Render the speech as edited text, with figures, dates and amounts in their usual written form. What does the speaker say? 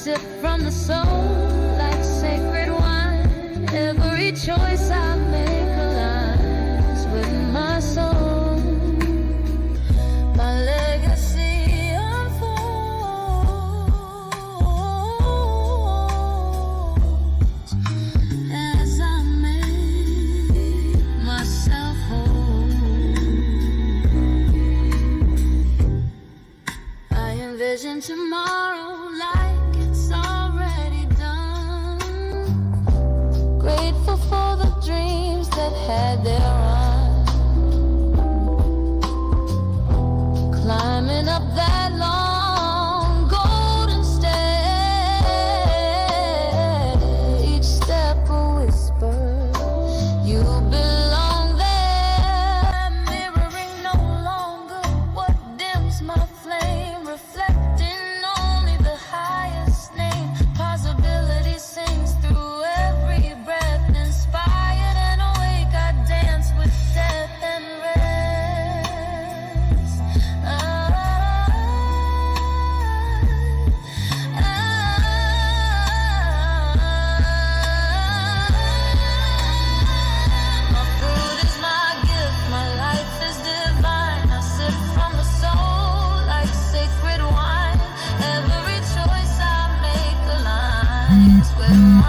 sip from the soul like sacred wine. Every choice I make aligns with my soul. My legacy unfolds as I make myself whole. I envision tomorrow like it's already done. Grateful for the dreams that had their run. Climbing up that long golden stair. Each step a whisper, you belong there. Mirroring no longer what dims my flame, reflecting only the highest name. Possibility sings through every breath. Inspired and awake, I dance with death and rest. My food is my gift, my life is divine. I sip from the soul like sacred wine. Every choice I make aligns with my